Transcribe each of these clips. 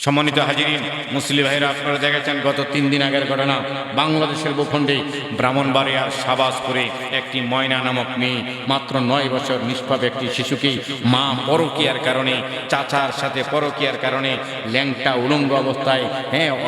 সম্মানিত হাজিরিন, মুসলিম ভাইরা, আপনারা দেখেছেন গত 3 দিন আগের ঘটনা। বাংলাদেশের ভূখণ্ডে ব্রাহ্মণবাড়িয়ার শাহবাজপুরে একটি ময়না নামক মেয়ে, মাত্র 9 বছর নিষ্পাপ একটি শিশুকে মা পরকীয়ার কারণে, চাচার সাথে পরকীয়ার কারণে ল্যাংটা উলঙ্গ অবস্থায়,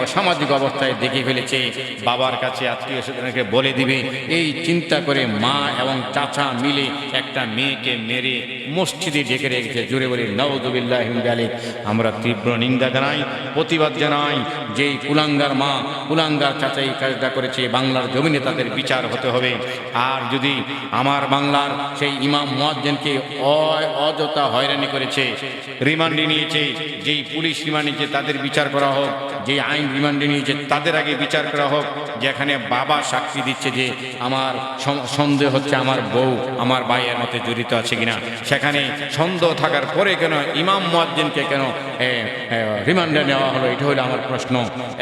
অসামাজিক অবস্থায় দেখে ফেলেছে। বাবার কাছে আত্মীয় স্বজনকে বলে দিবে, এই চিন্তা করে মা এবং চাচা মিলে একটা মেয়েকে মেরে মসজিদে ডেকে রেখেছে। জুড়ে বলি নাউযুবিল্লাহি মিন যালিক। আমরা তীব্র নিন্দা জানাই, প্রতিবাদ জানাই। যেই কুলাঙ্গার মা, কুলাঙ্গার চাচা এই কাজটা করেছে, বাংলার জমিনে তাদের বিচার হতে হবে। আর যদি আমার বাংলার সেই ইমাম মুয়াজ্জিনকে অযথা হয়রানি করেছে, রিমান্ডে নিয়েছে, যেই পুলিশ রিমান্ডে নিয়েছে তাদের বিচার করা হোক, যে আইন রিমান্ডে নিয়েছে তাদের আগে বিচার করা হোক। যেখানে বাবা সাক্ষী দিচ্ছে যে আমার সন্দেহ হচ্ছে আমার বউ আমার ভাইয়ের মতে জড়িত আছে কিনা, সেখানে সন্দেহ থাকার পরে কেন ইমাম মুয়াজ্জিনকে কেন রিমান্ডে নেওয়া হলো? এটা হলো আমার প্রশ্ন।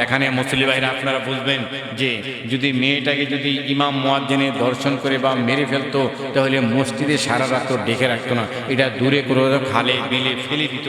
এখানে মুসলিম ভাইরা, আপনারা বুঝবেন যে যদি মেয়েটাকে যদি ইমাম মুয়াজ্জিনে দর্শন করে বা মেরে ফেলতো, তাহলে মসজিদে সারা রাত ডেকে রাখতো না, এটা দূরে করে খালে বিলে ফেলে দিত।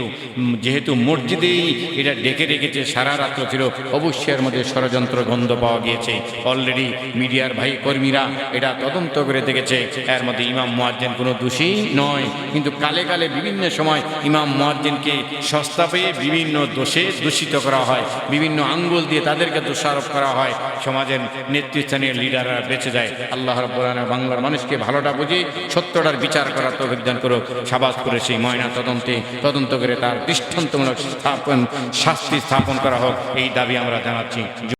যেহেতু মসজিদেই এটা ডেকে রেখেছে, সারা রাত্র ছিল, অবশ্যই এর মধ্যে ষড়যন্ত্র গন্ধ পাওয়া গিয়েছে। অলরেডি মিডিয়ার ভাই কর্মীরা এটা তদন্ত করে দেখেছে, এর মধ্যে ইমাম মুয়াজ্জিন কোনো দোষী নয়। কিন্তু কালে কালে বিভিন্ন সময় ইমাম মুয়াজ্জিনকে সস্তা পেয়ে বিভিন্ন দোষে দূষিত করা হয়, বিভিন্ন আঙ্গুল দিয়ে তাদেরকে দোষারোপ করা হয়। সমাজের নেতৃস্থানীয় লিডাররা বেঁচে যায়। আল্লাহ রাব্বুল আলামিন বাংলার মানুষকে ভালোটা বুঝে সত্যটার বিচার করার তৌফিক দান করুক। শাহবাজপুরে সেই ময়না তদন্ত করে তার দৃষ্টান্তমূলক শাস্তি স্থাপন করা হোক, এই দাবি আমরা জানাচ্ছি।